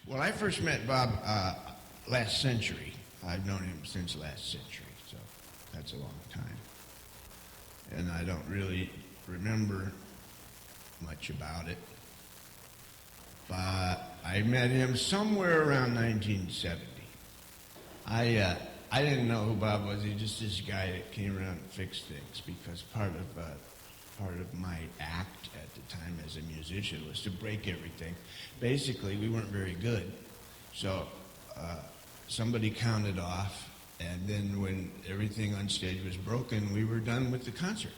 Well, I first met Bob last century. I've known him since last century, so that's a long time. And I don't really remember much about it. But I met him somewhere around 1970. I didn't know who Bob was. He was just this guy that came around and fixed things, because part of my act at the time as a musician was to break everything. Basically, we weren't very good, so somebody counted off, and then when everything on stage was broken, we were done with the concert.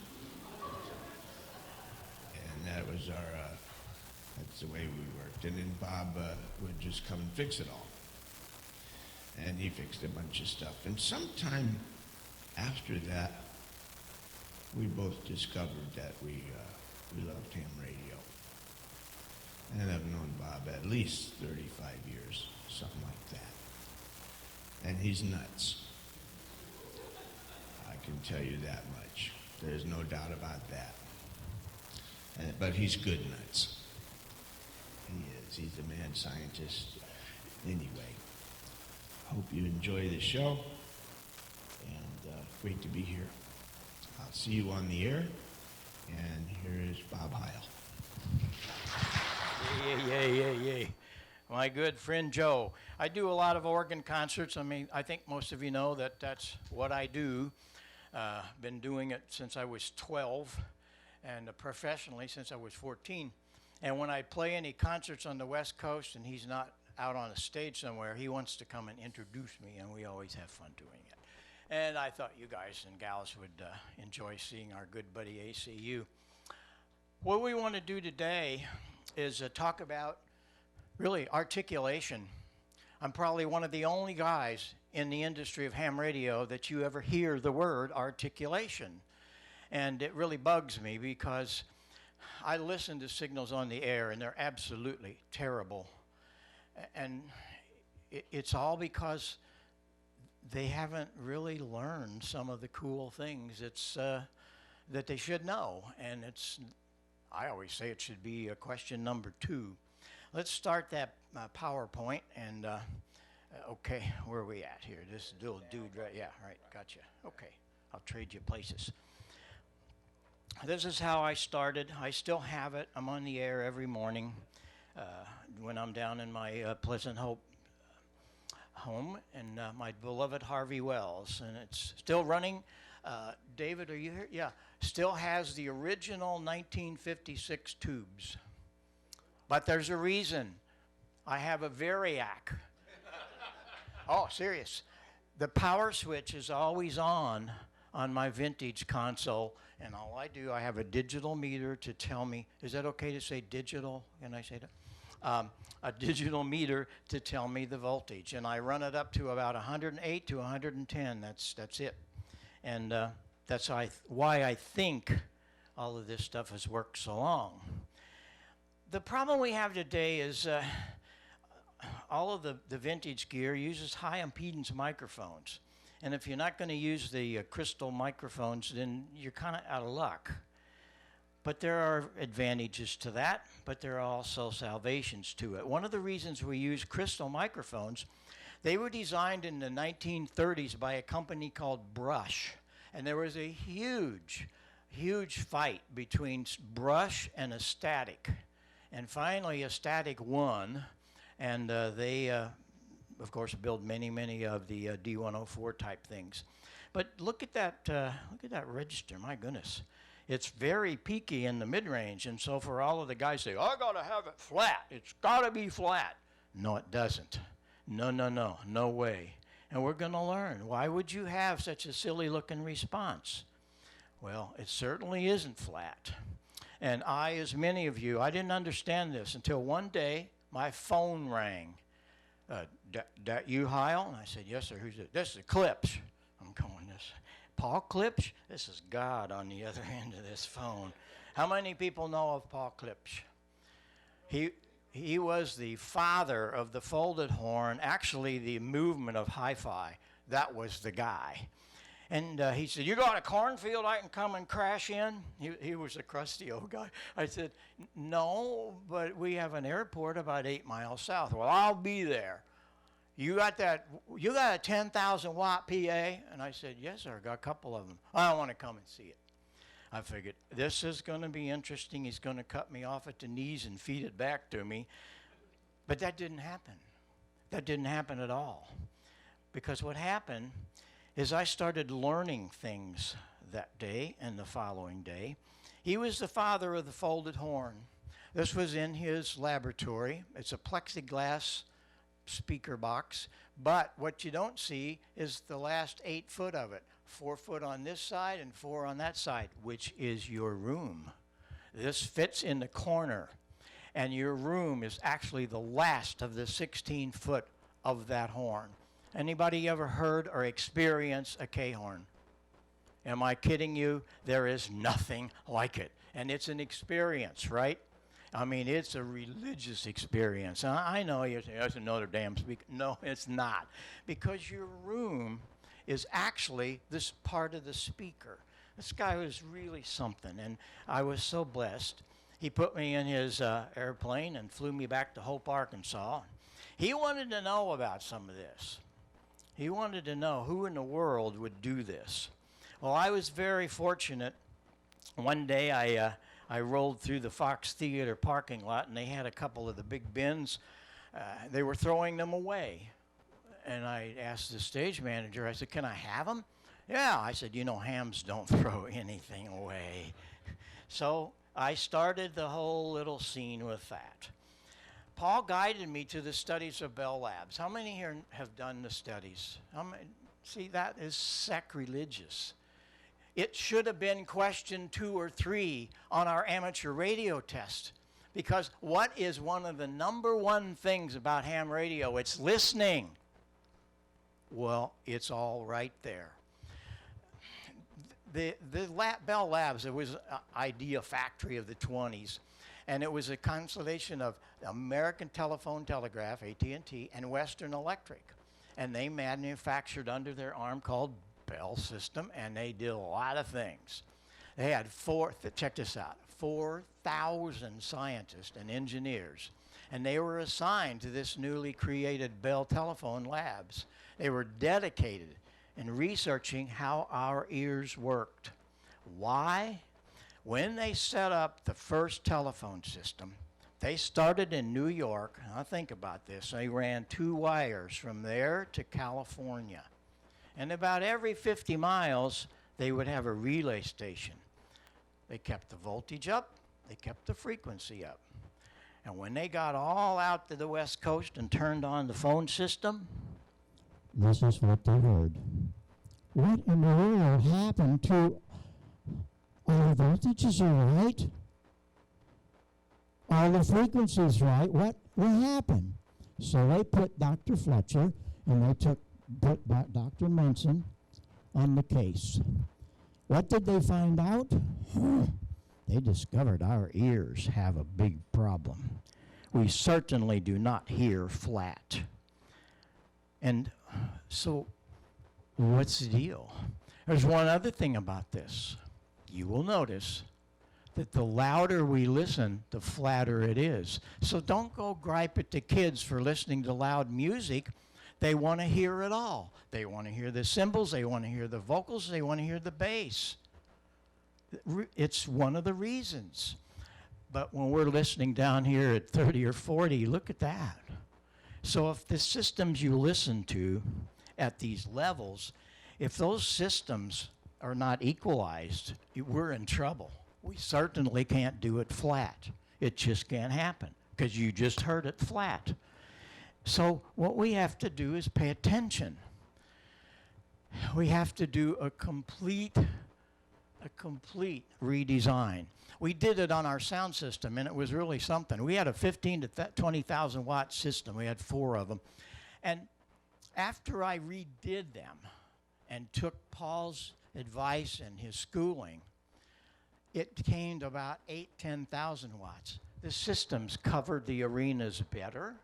And that was that's the way we worked. And then Bob would just come and fix it all. And he fixed a bunch of stuff. And sometime after that, we both discovered that we loved ham radio. And I've known Bob at least 35 years, something like that. And he's nuts. I can tell you that much. There's no doubt about that. But he's good nuts. He is. He's a mad scientist. Anyway, hope you enjoy the show. And great to be here. I'll see you on the air. And here is Bob Heil. Yeah. My good friend Joe. I do a lot of organ concerts. I mean, I think most of you know that that's what I do. Been doing it since I was 12 and professionally since I was 14. And when I play any concerts on the West Coast and he's not out on a stage somewhere, he wants to come and introduce me, and we always have fun doing it. And I thought you guys and gals would enjoy seeing our good buddy ACU. What we want to do today is talk about really articulation. I'm probably one of the only guys in the industry of ham radio that you ever hear the word articulation. And it really bugs me because I listen to signals on the air and they're absolutely terrible. And it's all because they haven't really learned some of the cool things that they should know. And I always say it should be question number 2. Let's start that PowerPoint and okay, where are we at here? This little dude, right? Yeah, right, gotcha. Okay, I'll trade you places. This is how I started. I still have it. I'm on the air every morning when I'm down in my Pleasant Hope home, and my beloved Harvey Wells, and it's still running. David, are you here? Yeah, still has the original 1956 tubes. But there's a reason. I have a Variac. Oh, serious. The power switch is always on my vintage console, and all I do, I have a digital meter to tell me, is that okay to say digital? Can I say that? A digital meter to tell me the voltage, and I run it up to about 108 to 110. That's it, and that's why I think all of this stuff has worked so long. The problem we have today is all of the vintage gear uses high impedance microphones. And if you're not going to use the crystal microphones, then you're kind of out of luck. But there are advantages to that, but there are also salvations to it. One of the reasons we use crystal microphones, they were designed in the 1930s by a company called Brush. And there was a huge fight between Brush and Astatic. And finally, Astatic won, and they, of course, build many of the D104 type things. But look at that register. My goodness, it's very peaky in the mid-range, and so for all of the guys say, I gotta have it flat. It's gotta be flat. No, it doesn't. No way. And we're gonna learn. Why would you have such a silly-looking response? Well, it certainly isn't flat. And as many of you, I didn't understand this until one day my phone rang. That you, Heil? And I said, yes, sir. Who's it? This is Klipsch. I'm going, this. Paul Klipsch? This is God on the other end of this phone. How many people know of Paul Klipsch? He was the father of the folded horn, actually the movement of hi-fi. That was the guy. And he said, "You got a cornfield I can come and crash in?" He was a crusty old guy. I said, "No, but we have an airport about 8 miles south." "Well, I'll be there. You got a 10,000 watt PA?" And I said, "Yes, sir, got a couple of them." "I want to come and see it." I figured, this is going to be interesting. He's going to cut me off at the knees and feed it back to me. But that didn't happen. That didn't happen at all. Because what happened is I started learning things that day and the following day. He was the father of the folded horn. This was in his laboratory. It's a plexiglass speaker box, but what you don't see is the last 8 foot of it. 4 foot on this side and 4 on that side, which is your room. This fits in the corner, and your room is actually the last of the 16 foot of that horn. Anybody ever heard or experienced a K-horn? Am I kidding you? There is nothing like it. And it's an experience, right? I mean, it's a religious experience. I know you say, "That's another damn speaker." No, it's not. Because your room is actually this part of the speaker. This guy was really something, and I was so blessed. He put me in his airplane and flew me back to Hope, Arkansas. He wanted to know about some of this. He wanted to know who in the world would do this. Well, I was very fortunate. One day I rolled through the Fox Theater parking lot, and they had a couple of the big bins. They were throwing them away. And I asked the stage manager, I said, "Can I have them?" "Yeah." I said, "You know, hams don't throw anything away." So I started the whole little scene with that. Paul guided me to the studies of Bell Labs. How many here have done the studies? See, that is sacrilegious. It should have been question 2 or 3 on our amateur radio test. Because what is one of the number one things about ham radio? It's listening. Well, it's all right there. The Bell Labs, it was an idea factory of the 20s, and it was a constellation of American Telephone Telegraph, AT&T, and Western Electric. And they manufactured under their arm called Bell System, and they did a lot of things. They had check this out, 4,000 scientists and engineers, and they were assigned to this newly created Bell Telephone Labs. They were dedicated in researching how our ears worked. Why? When they set up the first telephone system, they started in New York. Now think about this. They ran 2 wires from there to California. And about every 50 miles, they would have a relay station. They kept the voltage up. They kept the frequency up. And when they got all out to the West Coast and turned on the phone system, this is what they heard. What in the world happened to all the voltages are right? All the frequencies right? What happened? So they put Dr. Fletcher and they put Dr. Munson on the case. What did they find out? They discovered our ears have a big problem. We certainly do not hear flat. And so, what's the deal? There's one other thing about this. You will notice that the louder we listen, the flatter it is. So don't go gripe at the kids for listening to loud music. They want to hear it all. They want to hear the cymbals, they want to hear the vocals, they want to hear the bass. It's one of the reasons. But when we're listening down here at 30 or 40, look at that. So if the systems you listen to at these levels, if those systems are not equalized, we're in trouble. We certainly can't do it flat. It just can't happen because you just heard it flat. So what we have to do is pay attention. We have to do a complete redesign. We did it on our sound system, and it was really something. We had a 15 to 20,000 watt system. We had 4 of them. And after I redid them and took Paul's advice and his schooling, it came to about 10,000 watts. The systems covered the arenas better.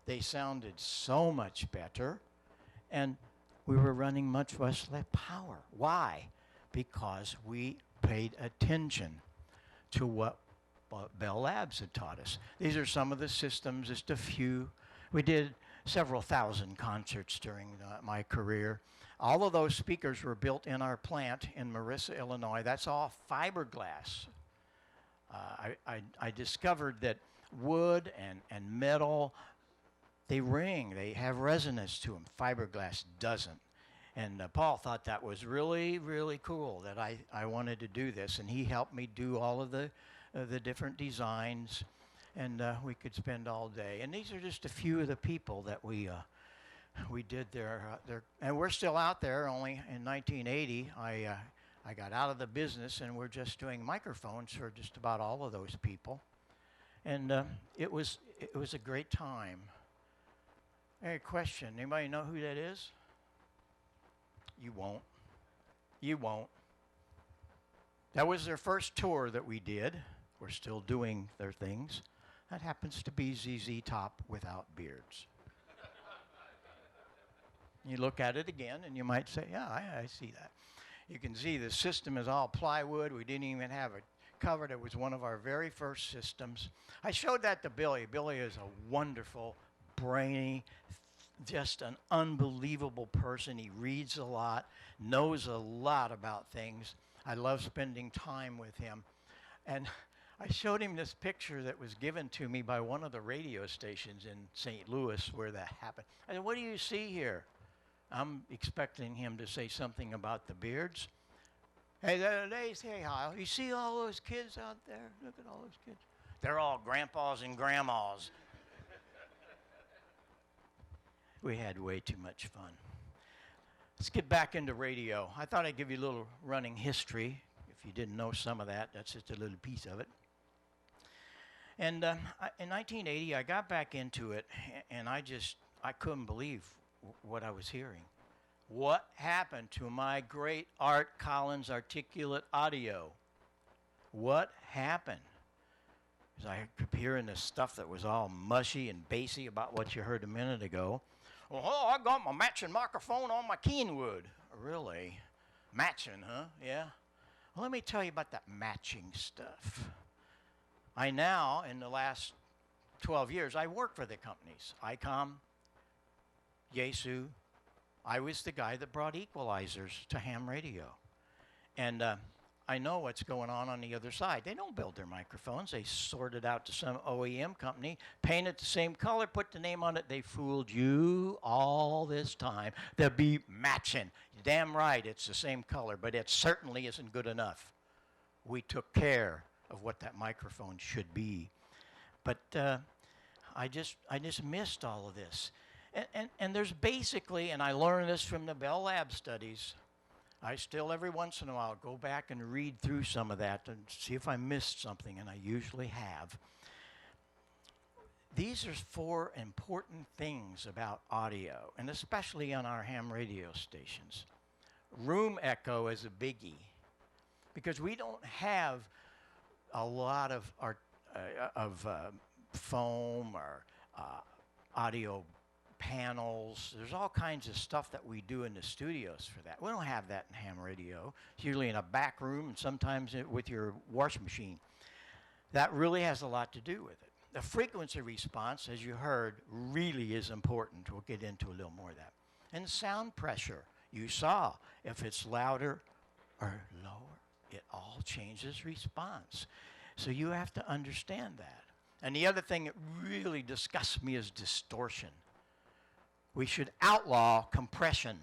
They sounded so much better. And we were running much less power. Why? Because we paid attention to what Bell Labs had taught us. These are some of the systems, just a few. We did several thousand concerts during my career. All of those speakers were built in our plant in Marissa, Illinois. That's all fiberglass. I discovered that wood and metal, they ring, they have resonance to them. Fiberglass doesn't. And Paul thought that was really, really cool, that I wanted to do this. And he helped me do all of the different designs, and we could spend all day. And these are just a few of the people that we did there. And we're still out there. Only in 1980, I got out of the business, and we're just doing microphones for just about all of those people. And it was a great time. Hey, question, anybody know who that is? You won't. You won't. That was their first tour that we did. We're still doing their things. That happens to be ZZ Top without beards. You look at it again, and you might say, yeah, I see that. You can see the system is all plywood. We didn't even have it covered. It was one of our very first systems. I showed that to Billy. Billy is a wonderful, brainy, just an unbelievable person. He reads a lot, knows a lot about things. I love spending time with him. And I showed him this picture that was given to me by one of the radio stations in St. Louis where that happened. I said, what do you see here? I'm expecting him to say something about the beards. Hey, they say, Heil, you see all those kids out there? Look at all those kids. They're all grandpas and grandmas. We had way too much fun. Let's get back into radio. I thought I'd give you a little running history. If you didn't know some of that, that's just a little piece of it. And in 1980, I got back into it, and I couldn't believe what I was hearing. What happened to my great Art Collins articulate audio? What happened? Because I kept hearing this stuff that was all mushy and bassy about what you heard a minute ago. Well, oh, I got my matching microphone on my Kenwood. Really? Matching, huh? Yeah. Well, let me tell you about that matching stuff. I now, in the last 12 years, I work for the companies. ICOM, Yaesu. I was the guy that brought equalizers to ham radio. And I know what's going on the other side. They don't build their microphones. They sort it out to some OEM company, paint it the same color, put the name on it. They fooled you all this time. They'll be matching. Damn right, it's the same color, but it certainly isn't good enough. We took care of what that microphone should be. But I just missed all of this. And there's basically, and I learned this from the Bell Lab studies, I still every once in a while go back and read through some of that and see if I missed something, and I usually have. These are 4 important things about audio, and especially on our ham radio stations. Room echo is a biggie, because we don't have a lot of foam or audio panels. There's all kinds of stuff that we do in the studios for that. We don't have that in ham radio. It's usually in a back room and sometimes with your washing machine. That really has a lot to do with it. The frequency response, as you heard, really is important. We'll get into a little more of that. And sound pressure. You saw if it's louder or lower, it all changes response. So you have to understand that. And the other thing that really disgusts me is distortion. We should outlaw compression.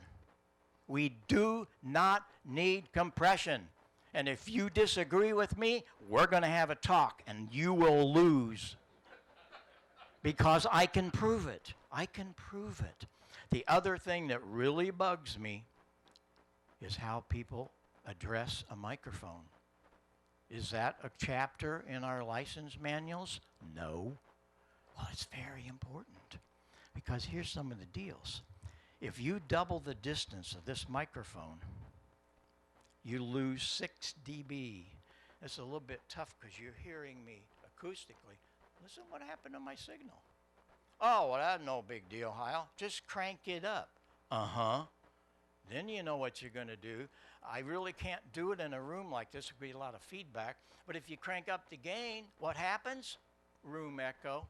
We do not need compression. And if you disagree with me, we're going to have a talk, and you will lose. Because I can prove it. I can prove it. The other thing that really bugs me is how people address a microphone. Is that a chapter in our license manuals? No. Well, it's very important. Because here's some of the deals. If you double the distance of this microphone, you lose 6 dB. It's a little bit tough because you're hearing me acoustically. Listen what happened to my signal. Oh, well, that's no big deal, Heil. Just crank it up. Uh-huh. Then you know what you're going to do. I really can't do it in a room like this. There'll be a lot of feedback. But if you crank up the gain, what happens? Room echo.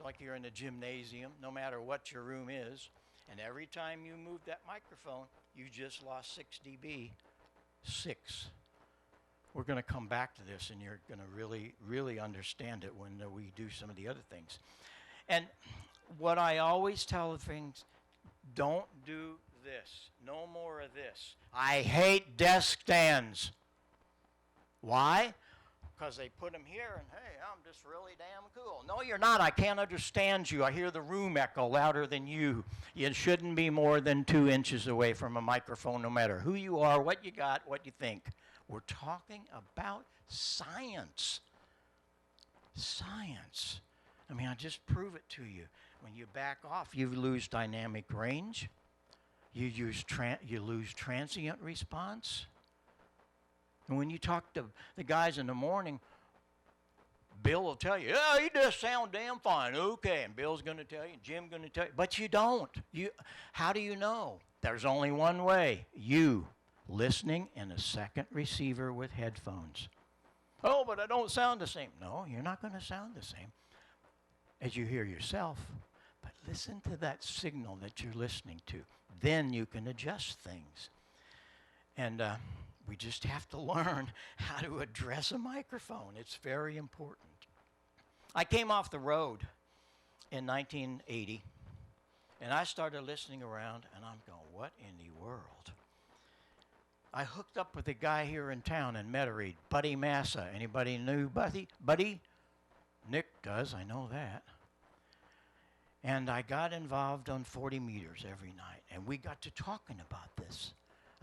Like you're in a gymnasium, no matter what your room is. And every time you move that microphone, you just lost 6 dB. 6. We're going to come back to this, and you're going to really, really understand it when we do some of the other things. And what I always tell the things, don't do this. No more of this. I hate desk stands. Why? Because they put them here, and hey, I'm just really damn cool. No, you're not. I can't understand you. I hear the room echo louder than you. You shouldn't be more than 2 inches away from a microphone, no matter who you are, what you got, what you think. We're talking about science. Science. I mean, I just prove it to you. When you back off, you lose dynamic range. You lose transient response. And when you talk to the guys in the morning, Bill will tell you, yeah, you just sound damn fine. Okay, and Bill's going to tell you, Jim's going to tell you. But you don't. How do you know? There's only one way. You listening in a second receiver with headphones. Oh, but I don't sound the same. No, you're not going to sound the same as you hear yourself. But listen to that signal that you're listening to. Then you can adjust things. And we just have to learn how to address a microphone. It's very important. I came off the road in 1980, and I started listening around, and I'm going, what in the world? I hooked up with a guy here in town in Metairie, Buddy Massa. Anybody knew Buddy? Buddy? Nick does, I know that. And I got involved on 40 meters every night, and we got to talking about this.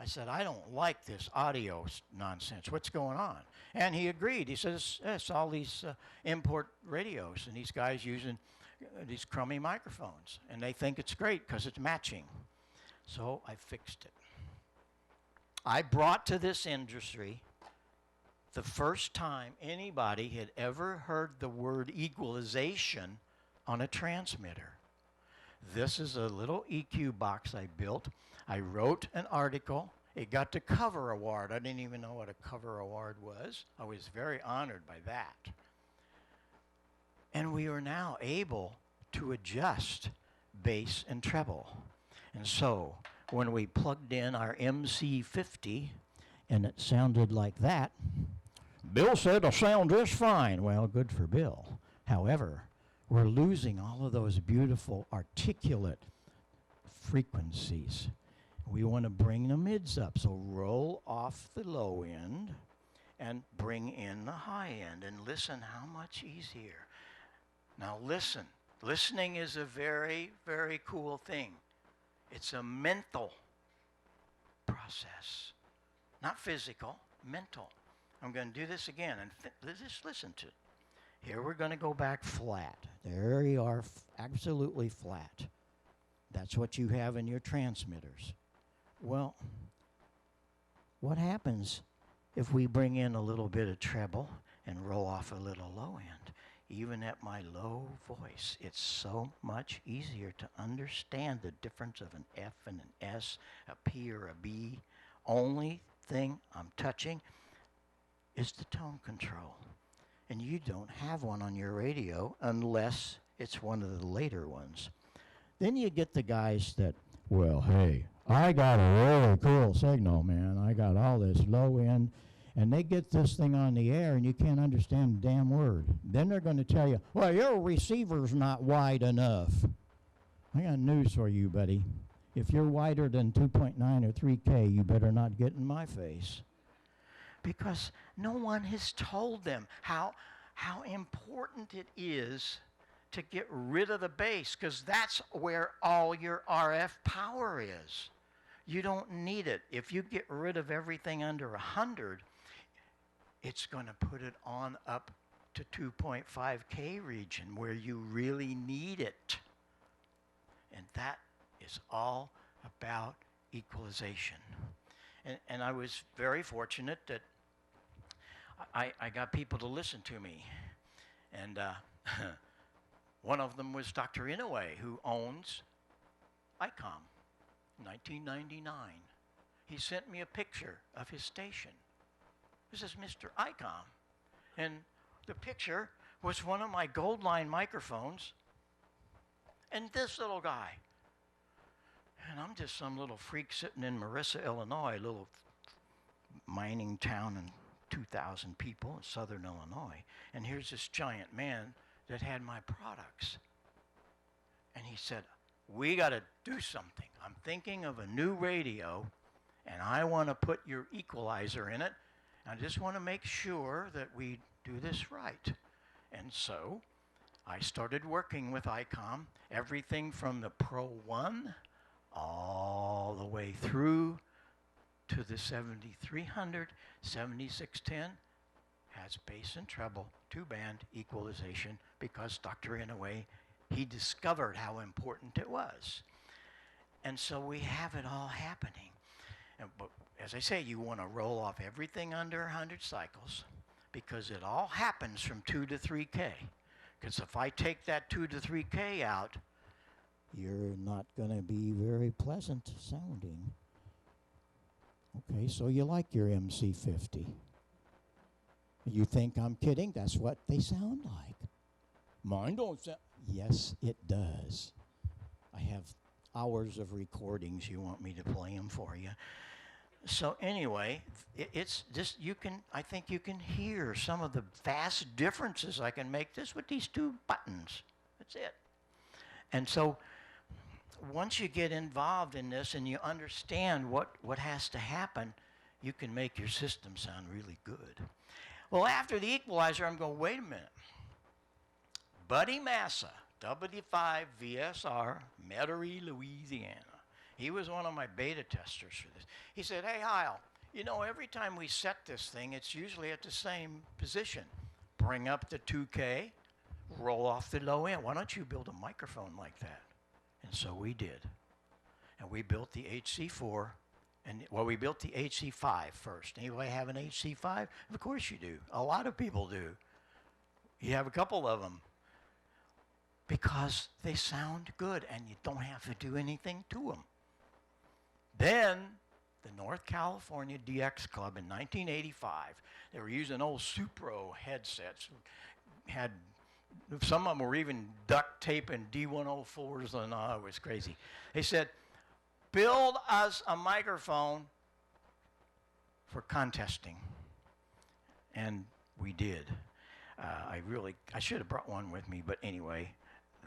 I said, I don't like this audio nonsense. What's going on? And he agreed. He says, it's all these import radios, and these guys using these crummy microphones, and they think it's great because it's matching. So I fixed it. I brought to this industry the first time anybody had ever heard the word equalization on a transmitter. This is a little EQ box I built. I wrote an article. It got the cover award. I didn't even know what a cover award was. I was very honored by that. And we are now able to adjust bass and treble. And so when we plugged in our MC50 and it sounded like that, Bill said it'll sound just fine. Well, good for Bill. However, we're losing all of those beautiful articulate frequencies. We want to bring the mids up. So roll off the low end and bring in the high end. And listen how much easier. Now listen. Listening is a very, very cool thing. It's a mental process. Not physical, mental. I'm going to do this again and just listen to it. Here we're going to go back flat. There you are, absolutely flat. That's what you have in your transmitters. Well, what happens if we bring in a little bit of treble and roll off a little low end? Even at my low voice, it's so much easier to understand the difference of an F and an S, a P or a B. Only thing I'm touching is the tone control. And you don't have one on your radio unless it's one of the later ones. Then you get the guys that, well, hey, I got a really cool signal, man. I got all this low end. And they get this thing on the air and you can't understand a damn word. Then they're going to tell you, well, your receiver's not wide enough. I got news for you, buddy. If you're wider than 2.9 or 3K, you better not get in my face. Because no one has told them how important it is to get rid of the bass, because that's where all your RF power is. You don't need it. If you get rid of everything under 100, it's going to put it on up to 2.5K region where you really need it. And that is all about equalization. And I was very fortunate that I got people to listen to me. And one of them was Dr. Inouye, who owns ICOM. 1999. He sent me a picture of his station. This is Mr. ICOM. And the picture was one of my gold line microphones and this little guy. And I'm just some little freak sitting in Marissa, Illinois, a little mining town and 2,000 people in southern Illinois. And here's this giant man that had my products. And he said, we got to do something. I'm thinking of a new radio, and I want to put your equalizer in it. I just want to make sure that we do this right. And so I started working with ICOM, everything from the Pro 1 all the way through to the 7300, 7610, has bass and treble, 2-band equalization, because Dr. Inouye, he discovered how important it was. And so we have it all happening. But as I say, you want to roll off everything under 100 cycles, because it all happens from 2 to 3K. Because if I take that 2 to 3K out, you're not going to be very pleasant sounding. Okay, so you like your MC50. You think I'm kidding? That's what they sound like. Mine don't sound... Yes, it does. I have hours of recordings. You want me to play them for you. So anyway, it's just, I think you can hear some of the vast differences I can make this with these 2 buttons. That's it. And so once you get involved in this and you understand what has to happen, you can make your system sound really good. Well, after the equalizer, I'm going, wait a minute. Buddy Massa, W5 VSR, Metairie, Louisiana. He was one of my beta testers for this. He said, hey, Heil, you know, every time we set this thing, it's usually at the same position. Bring up the 2K, roll off the low end. Why don't you build a microphone like that? And so we did. And we built the HC4. We built the HC5 first. Anybody have an HC5? Of course you do. A lot of people do. You have a couple of them. Because they sound good and you don't have to do anything to them. Then, the North California DX Club in 1985, they were using old Supro headsets. Some of them were even duct tape and D104s, and it was crazy. They said, build us a microphone for contesting. And we did. I should have brought one with me, but anyway,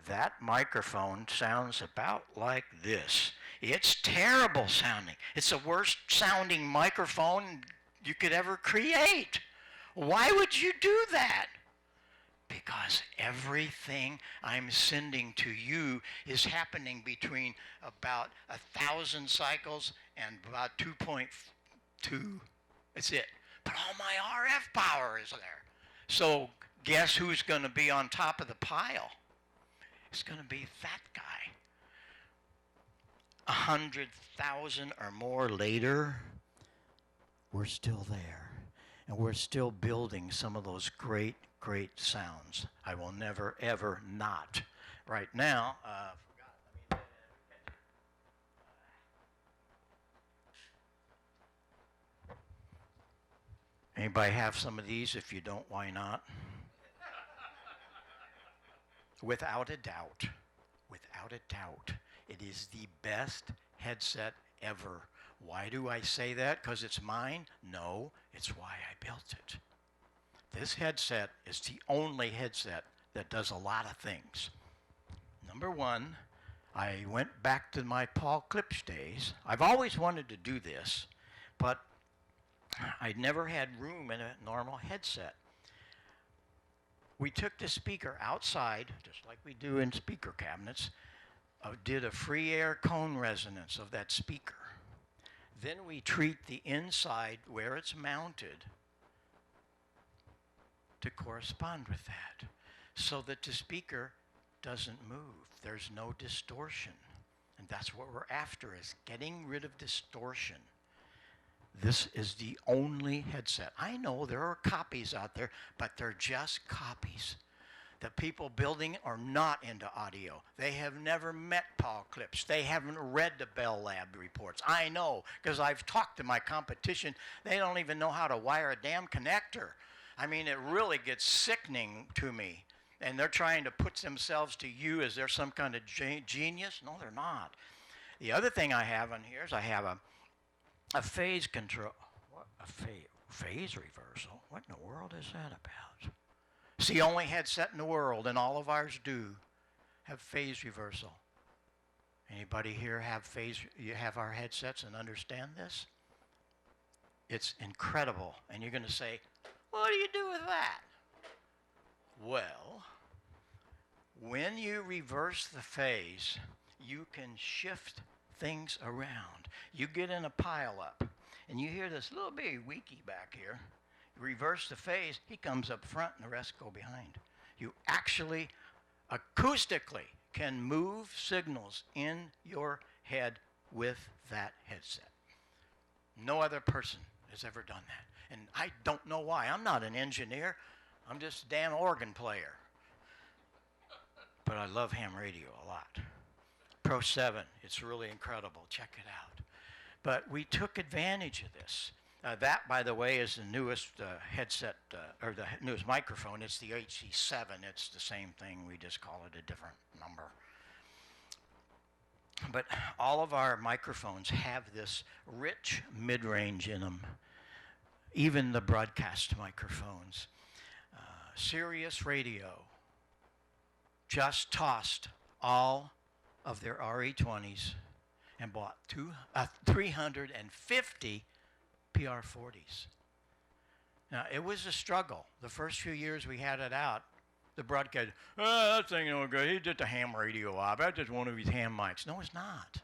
that microphone sounds about like this. It's terrible sounding. It's the worst sounding microphone you could ever create. Why would you do that? Because everything I'm sending to you is happening between about 1,000 cycles and about 2.2. That's it. But all my RF power is there. So guess who's going to be on top of the pile? It's going to be that guy. 100,000 or more later, we're still there. And we're still building some of those great, great sounds. I will never, ever not. Right now, anybody have some of these? If you don't, why not? Without a doubt, it is the best headset ever. Why do I say that? Because it's mine? No, it's why I built it. This headset is the only headset that does a lot of things. Number one, I went back to my Paul Klipsch days. I've always wanted to do this, but I'd never had room in a normal headset. We took the speaker outside, just like we do in speaker cabinets, did a free air cone resonance of that speaker. Then we treat the inside where it's mounted to correspond with that, so that the speaker doesn't move. There's no distortion. And that's what we're after, is getting rid of distortion. This is the only headset. I know there are copies out there, but they're just copies. The people building it are not into audio. They have never met Paul Klipsch. They haven't read the Bell Lab reports. I know, because I've talked to my competition. They don't even know how to wire a damn connector. I mean, it really gets sickening to me. And they're trying to put themselves to you as they're some kind of genius. No, they're not. The other thing I have on here is I have a phase control. What? A phase reversal? What in the world is that about? It's the only headset in the world, and all of ours do have phase reversal. Anybody here have you have our headsets and understand this? It's incredible. And you're going to say, what do you do with that? Well, when you reverse the phase, you can shift things around. You get in a pile up, and you hear this little bitty weakie back here. Reverse the phase, he comes up front and the rest go behind. You actually acoustically can move signals in your head with that headset. No other person has ever done that. And I don't know why. I'm not an engineer. I'm just a damn organ player. But I love ham radio a lot. Pro 7, it's really incredible. Check it out. But we took advantage of this. That, by the way, is the newest headset, or the newest microphone. It's the HC7. It's the same thing. We just call it a different number. But all of our microphones have this rich mid-range in them, even the broadcast microphones. Sirius Radio just tossed all of their RE20s and bought 350 PR40s. Now, it was a struggle. The first few years we had it out, the broadcast, that thing no good. He's just a ham radio op. That's just one of his ham mics. No, it's not.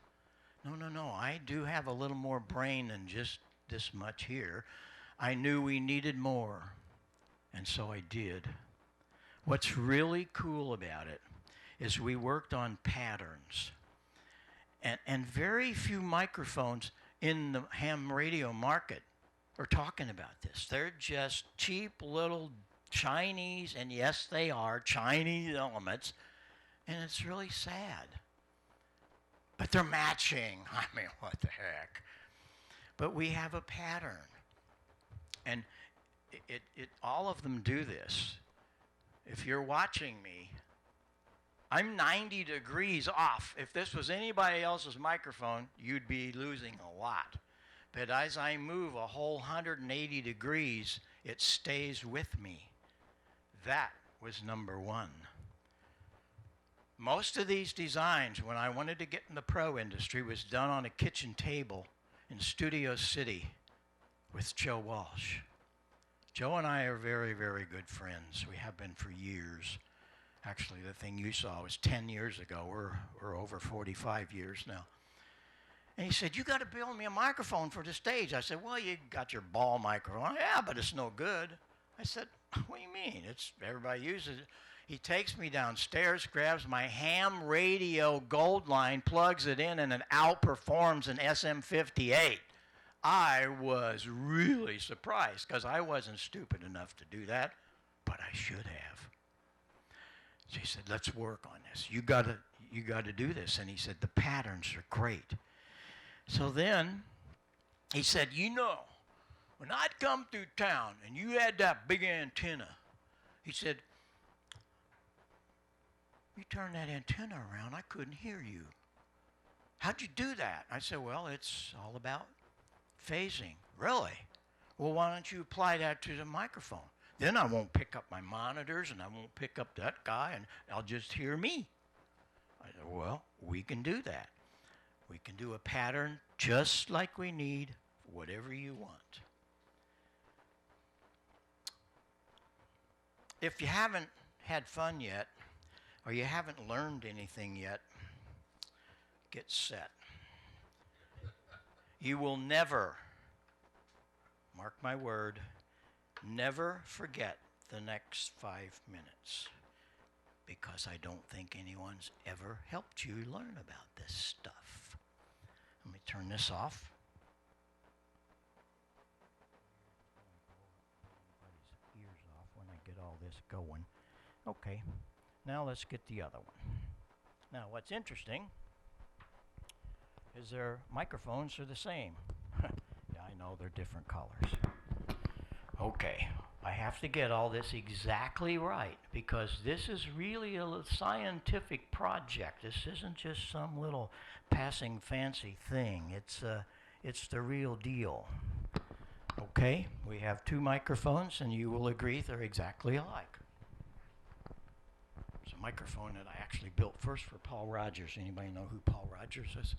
No. I do have a little more brain than just this much here. I knew we needed more, and so I did. What's really cool about it is we worked on patterns. And very few microphones in the ham radio market are talking about this. They're just cheap little Chinese, and yes, they are Chinese elements, and it's really sad. But they're matching. I mean, what the heck? But we have a pattern, and all of them do this. If you're watching me, I'm 90 degrees off. If this was anybody else's microphone, you'd be losing a lot. But as I move a whole 180 degrees, it stays with me. That was number one. Most of these designs, when I wanted to get in the pro industry, was done on a kitchen table in Studio City with Joe Walsh. Joe and I are very, very good friends. We have been for years. Actually, the thing you saw was 10 years ago. We're over 45 years now. And he said, you got to build me a microphone for the stage. I said, well, you got your ball microphone. Yeah, but it's no good. I said, what do you mean? Everybody uses it. He takes me downstairs, grabs my ham radio gold line, plugs it in, and it outperforms an SM58. I was really surprised because I wasn't stupid enough to do that, but I should have. So he said, let's work on this. You got to do this. And he said, the patterns are great. So then he said, when I'd come through town and you had that big antenna, he said, you turned that antenna around, I couldn't hear you. How'd you do that? I said, well, it's all about phasing. Really? Well, why don't you apply that to the microphone? Then I won't pick up my monitors and I won't pick up that guy and I'll just hear me. I said, well, we can do that. We can do a pattern just like we need, whatever you want. If you haven't had fun yet, or you haven't learned anything yet, get set. You will never, mark my word, never forget the next 5 minutes, because I don't think anyone's ever helped you learn about this stuff. Let me turn this off. Everybody's ears off when I get all this going. Okay, now let's get the other one. Now what's interesting is their microphones are the same. Yeah, I know they're different colors. Okay, I have to get all this exactly right because this is really a scientific project. This isn't just some little passing fancy thing. It's the real deal. Okay, we have two microphones and you will agree they're exactly alike. It's a microphone that I actually built first for Paul Rogers. Anybody know who Paul Rogers is?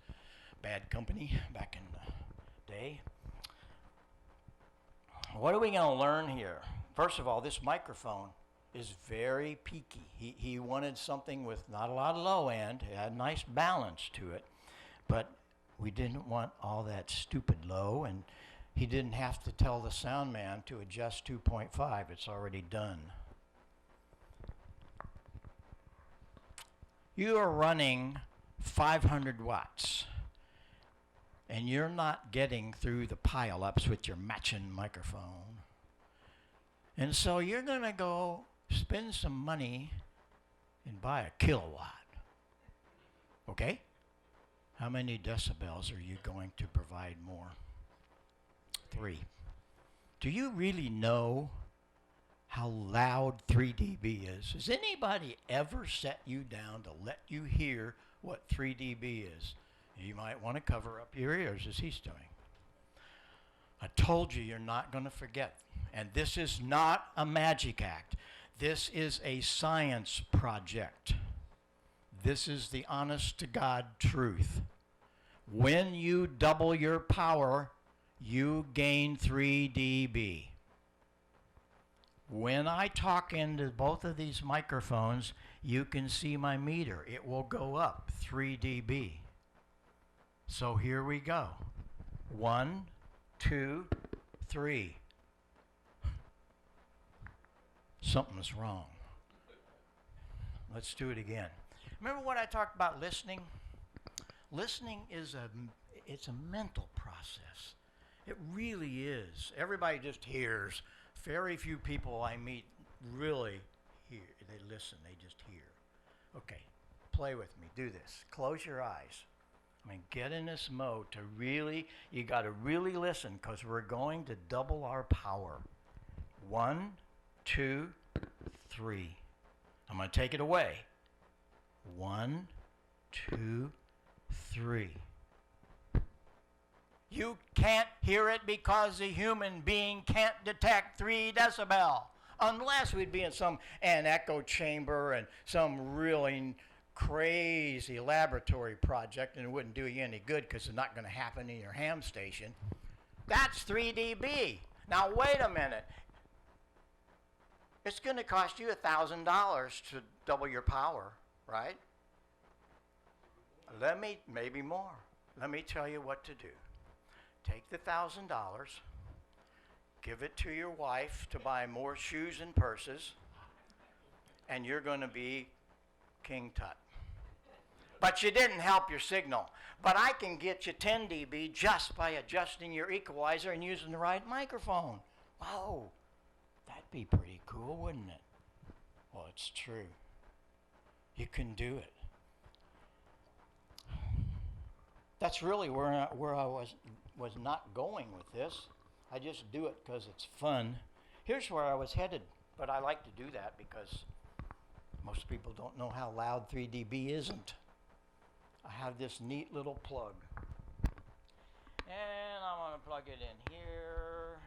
Bad company back in the day. What are we going to learn here? First of all, this microphone is very peaky. He wanted something with not a lot of low end. It had a nice balance to it. But we didn't want all that stupid low, and he didn't have to tell the sound man to adjust 2.5. It's already done. You are running 500 watts. And you're not getting through the pile-ups with your matching microphone. And so you're going to go spend some money and buy a kilowatt. Okay? How many decibels are you going to provide more? 3. Do you really know how loud 3 dB is? Has anybody ever set you down to let you hear what 3 dB is? You might want to cover up your ears as he's doing. I told you you're not going to forget. And this is not a magic act. This is a science project. This is the honest to God truth. When you double your power, you gain 3 dB. When I talk into both of these microphones, you can see my meter. It will go up 3 dB. So here we go. 1, 2, 3. Something's wrong. Let's do it again. Remember what I talked about listening? Listening is it's a mental process. It really is. Everybody just hears. Very few people I meet really hear. They listen, they just hear. Okay, play with me. Do this. Close your eyes. I mean, get in this mode to really, you got to really listen because we're going to double our power. 1, 2, 3. I'm going to take it away. 1, 2, 3. You can't hear it because a human being can't detect 3 decibel. Unless we'd be in an echo chamber and some really crazy laboratory project, and it wouldn't do you any good because it's not going to happen in your ham station. That's 3 dB. Now wait a minute. It's going to cost you $1,000 to double your power, right? Maybe more. Let me tell you what to do. Take the $1,000, give it to your wife to buy more shoes and purses, and you're going to be King Tut. But you didn't help your signal. But I can get you 10 dB just by adjusting your equalizer and using the right microphone. Whoa, that'd be pretty cool, wouldn't it? Well, it's true. You can do it. That's really where I was not going with this. I just do it because it's fun. Here's where I was headed, but I like to do that because most people don't know how loud 3 dB isn't. I have this neat little plug. And I'm going to plug it in here.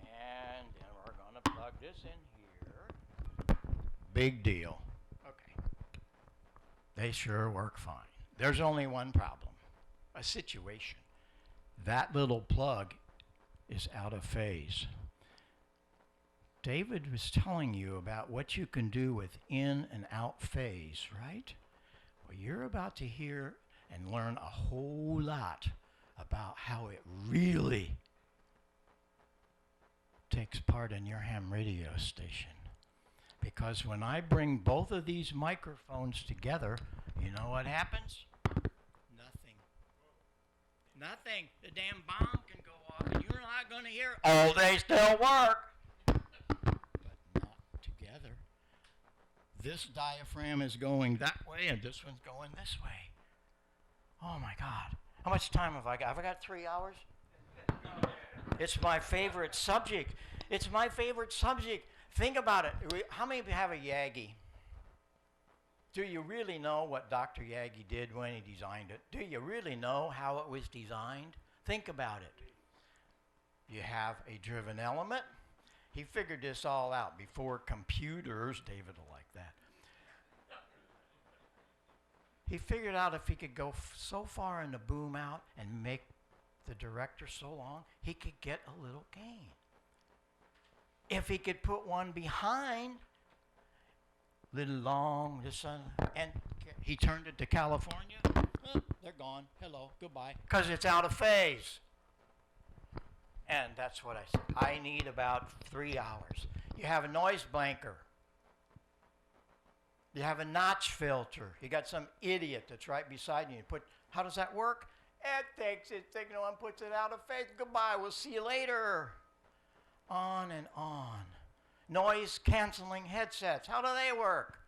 And then we're going to plug this in here. Big deal. Okay. They sure work fine. There's only one problem. A situation. That little plug is out of phase. David was telling you about what you can do with in and out phase, right? Well, you're about to hear and learn a whole lot about how it really takes part in your ham radio station. Because when I bring both of these microphones together, you know what happens? Nothing. Nothing. The damn bomb can go off and you're not going to hear it. Oh, they still work. But not together. this diaphragm is going that way and this one's going this way. Oh my God. How much time have I got? Have I got 3 hours? It's my favorite subject. It's my favorite subject. Think about it. How many of you have a Yagi? Do you really know what Dr. Yagi did when he designed it? Do you really know how it was designed? Think about it. You have a driven element. He figured this all out before computers. David will like that. He figured out if he could go so far in the boom out and make the director so long, he could get a little gain. If he could put one behind, little long, this one, and he turned it to California, oh, they're gone. Hello, goodbye. Because it's out of phase. And that's what I said. I need about 3 hours. You have a noise blanker. You have a notch filter. You got some idiot that's right beside you. How does that work? It takes its signal and puts it out of phase. Goodbye, we'll see you later. On and on. Noise canceling headsets. How do they work?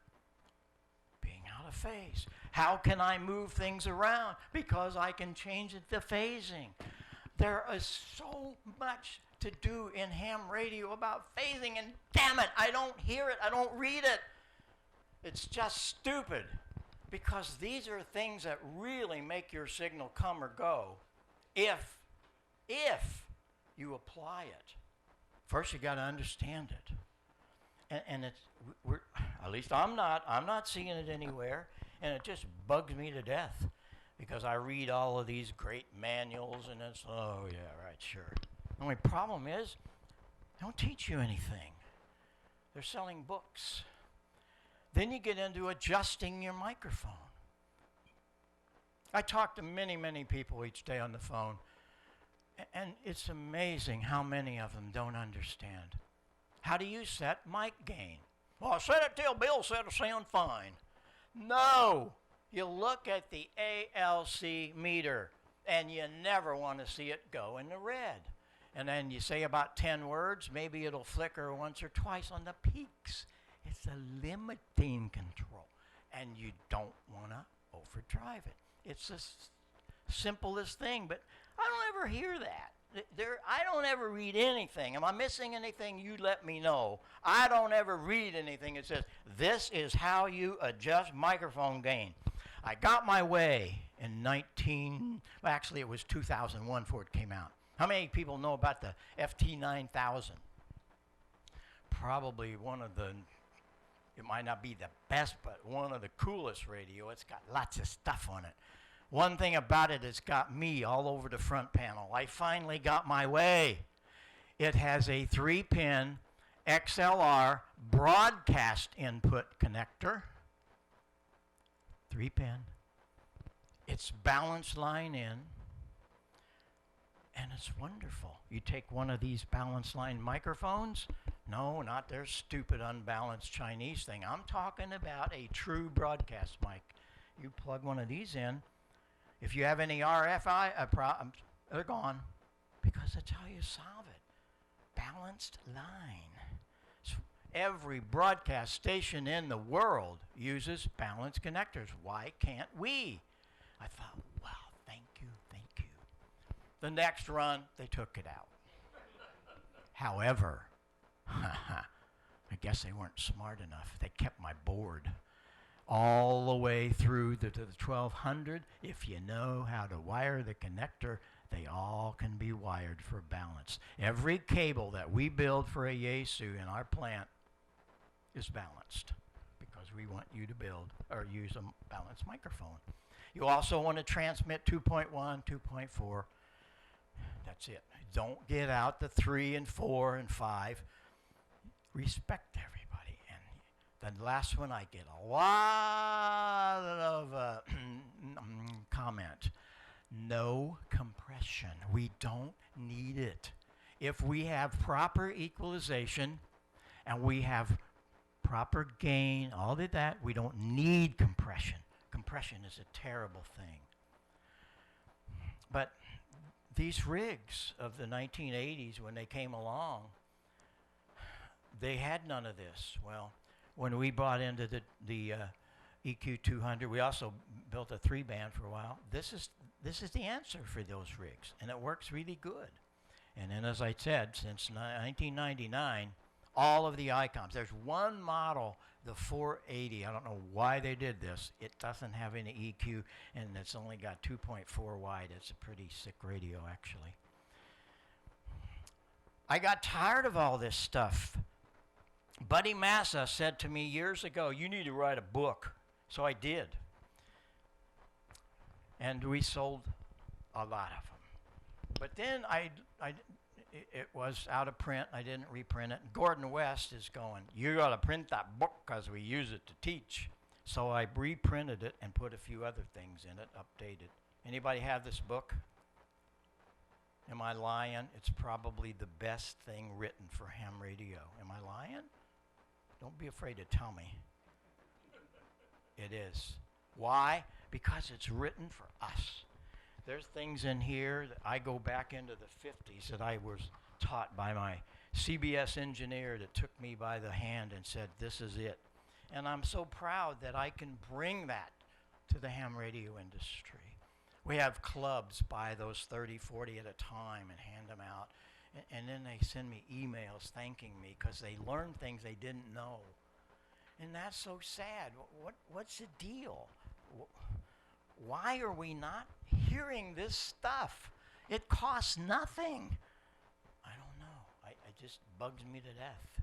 Being out of phase. How can I move things around? Because I can change the phasing. There is so much to do in ham radio about phasing, and damn it, I don't hear it, I don't read it. It's just stupid, because these are things that really make your signal come or go if you apply it. First, you got to understand it. And it's, at least I'm not seeing it anywhere, and it just bugs me to death. Because I read all of these great manuals, and it's, oh yeah, right, sure. The only problem is, they don't teach you anything. They're selling books. Then you get into adjusting your microphone. I talk to many, many people each day on the phone, and it's amazing how many of them don't understand. How do you set mic gain? Well, I set it till Bill said it'll sound fine. No! You look at the ALC meter, and you never want to see it go in the red. And then you say about 10 words, maybe it'll flicker once or twice on the peaks. It's a limiting control, and you don't want to overdrive it. It's the simplest thing, but I don't ever hear that. I don't ever read anything. Am I missing anything? You let me know. I don't ever read anything that says, this is how you adjust microphone gain. I got my way in actually it was 2001 before it came out. How many people know about the FT9000? Probably one of the, it might not be the best, but one of the coolest radio. It's got lots of stuff on it. One thing about it, it's got me all over the front panel. I finally got my way. It has a 3-pin XLR broadcast input connector. 3-pin. It's balanced line in, and it's wonderful. You take one of these balanced line microphones. No, not their stupid unbalanced Chinese thing. I'm talking about a true broadcast mic. You plug one of these in. If you have any RFI problems, they're gone, because that's how you solve it. Balanced line. So every broadcast station in the world uses balanced connectors. Why can't we? I thought, wow, thank you, thank you. The next run, they took it out. However, I guess they weren't smart enough. They kept my board all the way through to the 1200. If you know how to wire the connector, they all can be wired for balance. Every cable that we build for a Yaesu in our plant is balanced, because we want you to build or use a balanced microphone. You also want to transmit 2.1, 2.4. That's it. Don't get out the 3 and 4 and 5. Respect everybody. And the last one, I get a lot of comment. No compression. We don't need it. If we have proper equalization and we have proper gain, all of that, we don't need compression. Compression is a terrible thing. But these rigs of the 1980s, when they came along, they had none of this. Well, when we bought into the EQ 200, we also built a 3-band for a while. This is the answer for those rigs, and it works really good. And then, as I said, since 1999, all of the icons. There's one model, the 480. I don't know why they did this. It doesn't have any EQ, and it's only got 2.4 wide. It's a pretty sick radio, actually. I got tired of all this stuff. Buddy Massa said to me years ago, "You need to write a book." So I did. And we sold a lot of them. But then it was out of print. I didn't reprint it. Gordon West is going, "You got to print that book because we use it to teach." So I reprinted it and put a few other things in it, updated. Anybody have this book? Am I lying? It's probably the best thing written for ham radio. Am I lying? Don't be afraid to tell me. It is. Why? Because it's written for us. There's things in here that I go back into the 50s that I was taught by my CBS engineer that took me by the hand and said, "This is it." And I'm so proud that I can bring that to the ham radio industry. We have clubs buy those 30, 40 at a time and hand them out. And then they send me emails thanking me because they learned things they didn't know. And that's so sad. What's the deal? Why are we not hearing this stuff? It costs nothing. I don't know. It just bugs me to death.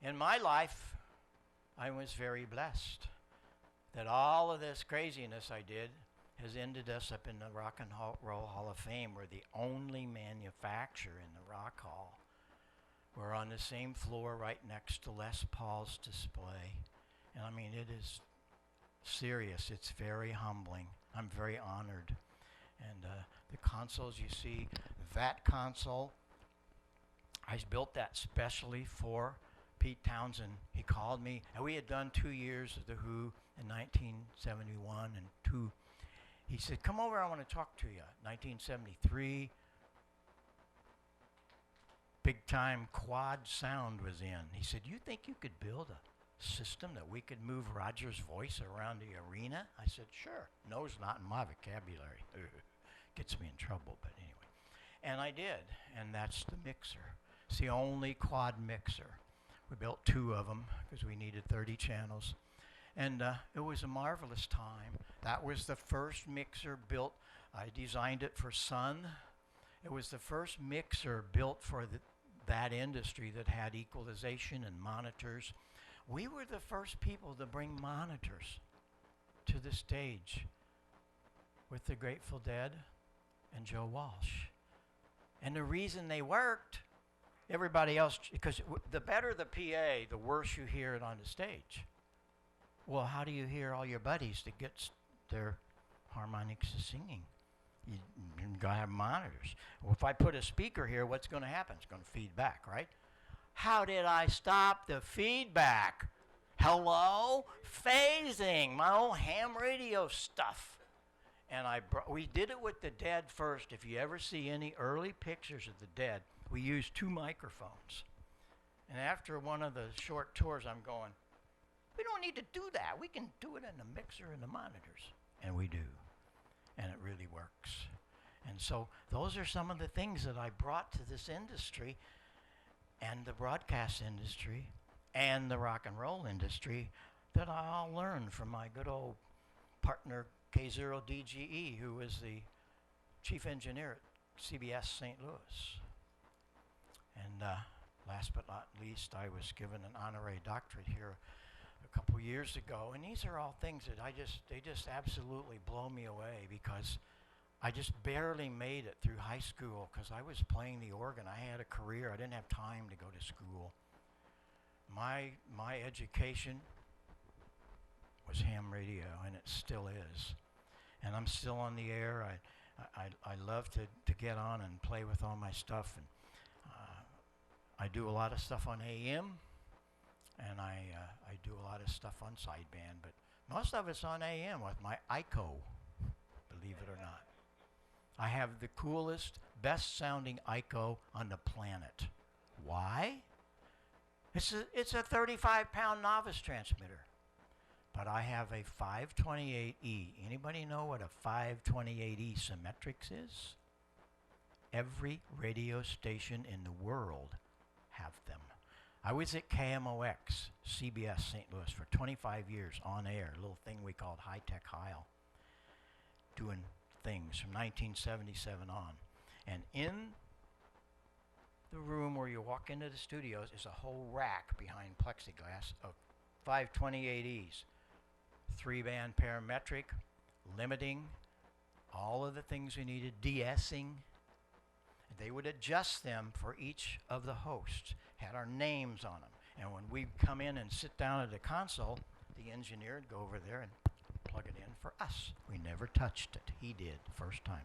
In my life, I was very blessed that all of this craziness I did has ended us up in the Rock and Roll Hall of Fame. We're the only manufacturer in the Rock Hall. We're on the same floor right next to Les Paul's display. And I mean, it is serious. It's very humbling. I'm very honored. And the consoles you see, that console, I built that specially for Pete Townsend. He called me, and we had done 2 years of The Who in 1971 and 2. He said, "Come over, I want to talk to you." 1973, big time quad sound was in. He said, "You think you could build a system that we could move Roger's voice around the arena?" I said, "Sure." No's not in my vocabulary. Gets me in trouble, but anyway. And I did, and that's the mixer. It's the only quad mixer. We built 2 of them because we needed 30 channels. And it was a marvelous time. That was the first mixer built. I designed it for Sun. It was the first mixer built for that industry that had equalization and monitors. We were the first people to bring monitors to the stage with the Grateful Dead and Joe Walsh. And the reason they worked, everybody else, because the better the PA, the worse you hear it on the stage. Well, how do you hear all your buddies that get their harmonics singing? You gotta have monitors. Well, if I put a speaker here, what's gonna happen? It's gonna feed back, right? How did I stop the feedback? Hello? Phasing, my old ham radio stuff. And we did it with the Dead first. If you ever see any early pictures of the Dead, we used 2 microphones. And after one of the short tours, I'm going, we don't need to do that. We can do it in the mixer and the monitors. And we do. And it really works. And so those are some of the things that I brought to this industry and the broadcast industry and the rock and roll industry that I all learned from my good old partner K9EID, who was the chief engineer at CBS St. Louis. And last but not least, I was given an honorary doctorate here a couple years ago, and these are all things that they just absolutely blow me away, because I just barely made it through high school because I was playing the organ. I had a career. I didn't have time to go to school. My education was ham radio, and it still is. And I'm still on the air. I love to get on and play with all my stuff. And I do a lot of stuff on AM, and I do a lot of stuff on sideband, but most of it's on AM with my ICO, believe it or not. I have the coolest, best sounding ICO on the planet. Why? It's a 35-pound novice transmitter. But I have a 528E. Anybody know what a 528E Symmetrics is? Every radio station in the world have them. I was at KMOX, CBS St. Louis, for 25 years on air, a little thing we called High-Tech Heil, doing things from 1977 on. And in the room where you walk into the studios is a whole rack behind plexiglass of 528Es. 3-band parametric, limiting, all of the things we needed, de-essing. They would adjust them for each of the hosts, had our names on them. And when we'd come in and sit down at the console, the engineer would go over there and plug it in for us. We never touched it. He did the first time.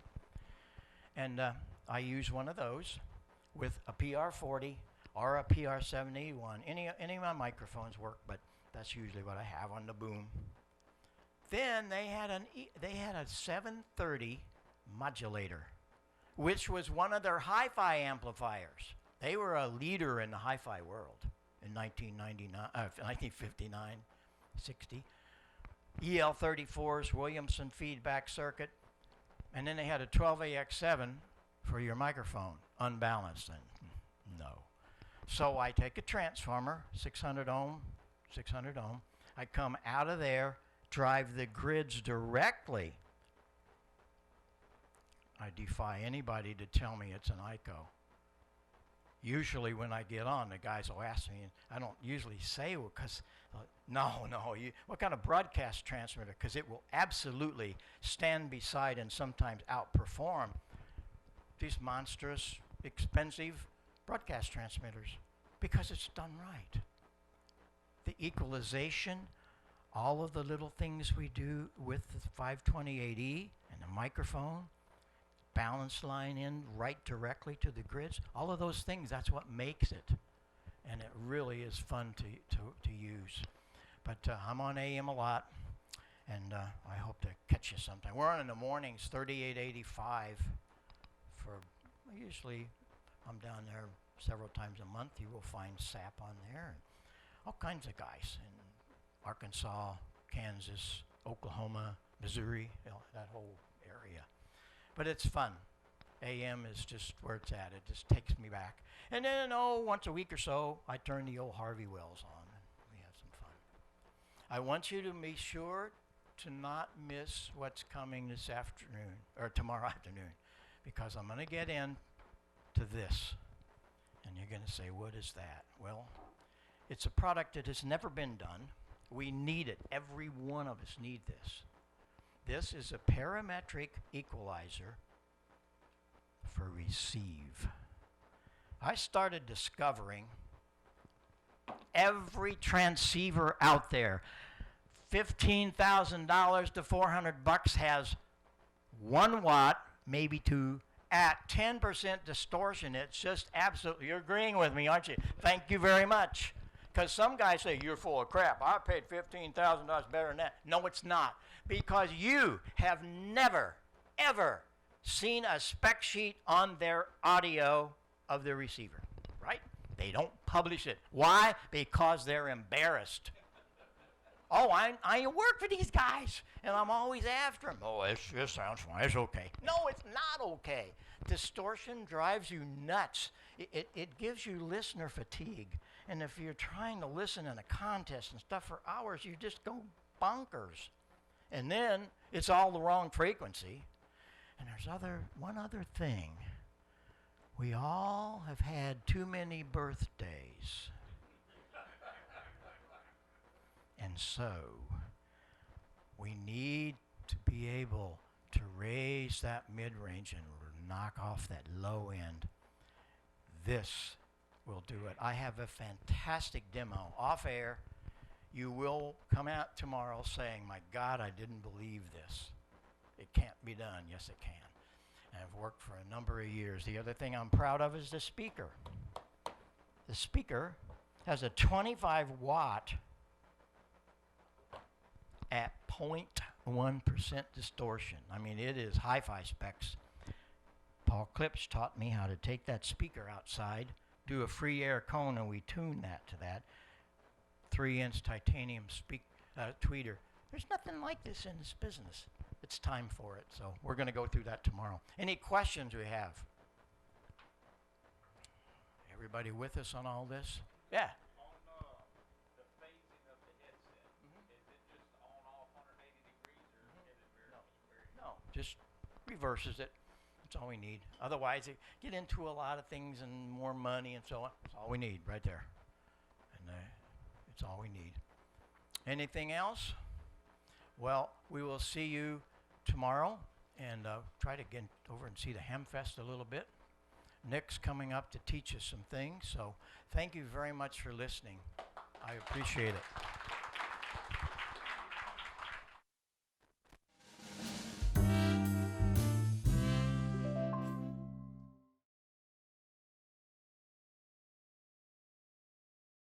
And I use one of those with a PR40 or a PR781. Any of my microphones work, but that's usually what I have on the boom. Then they had a 730 modulator, which was one of their hi-fi amplifiers. They were a leader in the hi-fi world in 1959, 60. EL34s, Williamson feedback circuit, and then they had a 12AX7 for your microphone, unbalanced. And no. So I take a transformer, 600 ohm. I come out of there, drive the grids directly. I defy anybody to tell me it's an ICO. Usually when I get on, the guys will ask me, and I don't usually say, well, because, what kind of broadcast transmitter? Because it will absolutely stand beside and sometimes outperform these monstrous, expensive broadcast transmitters, because it's done right. The equalization, all of the little things we do with the 528E and the microphone, balance line in right directly to the grids, all of those things, that's what makes it. And it really is fun to use. But I'm on AM a lot, and I hope to catch you sometime. We're on in the mornings, 3885 for, usually I'm down there several times a month. You will find SAP on there. And all kinds of guys in Arkansas, Kansas, Oklahoma, Missouri, that whole area. But it's fun. AM is just where it's at. It just takes me back. And then, once a week or so, I turn the old Harvey Wells on, and we have some fun. I want you to be sure to not miss what's coming this afternoon, or tomorrow afternoon, because I'm going to get into this. And you're going to say, what is that? Well, it's a product that has never been done. We need it. Every one of us need this. This is a parametric equalizer for receive. I started discovering every transceiver out there, $15,000 to $400 has 1 watt, maybe 2, at 10% distortion. It's just absolutely, you're agreeing with me, aren't you? Thank you very much. Because some guys say, you're full of crap. I paid $15,000 better than that. No, it's not. Because you have never, ever seen a spec sheet on their audio of the receiver, right? They don't publish it. Why? Because they're embarrassed. Oh, I work for these guys, and I'm always after them. Oh, it sounds fine. It's okay. No, it's not okay. Distortion drives you nuts. It gives you listener fatigue. And if you're trying to listen in a contest and stuff for hours, you just go bonkers. And then it's all the wrong frequency. And there's one other thing. We all have had too many birthdays. And so we need to be able to raise that mid-range and knock off that low end. This will do it. I have a fantastic demo off air. You will come out tomorrow saying, my God, I didn't believe this. It can't be done. Yes, it can. And I've worked for a number of years. The other thing I'm proud of is the speaker. The speaker has a 25 watt at 0.1% distortion. I mean, it is hi-fi specs. Paul Klipsch taught me how to take that speaker outside, do a free air cone and we tune that to that 3-inch titanium tweeter. There's nothing like this in this business. It's time for it, so we're going to go through that tomorrow. Any questions we have? Everybody with us on all this? Yeah. On the phasing of the headset, is it just on off 180 degrees or is it very? No, just reverses it. That's all we need. Otherwise, it get into a lot of things and more money and so on. That's all we need right there. And it's all we need. Anything else? Well, we will see you tomorrow and try to get over and see the Hamfest a little bit. Nick's coming up to teach us some things, so thank you very much for listening. I appreciate it.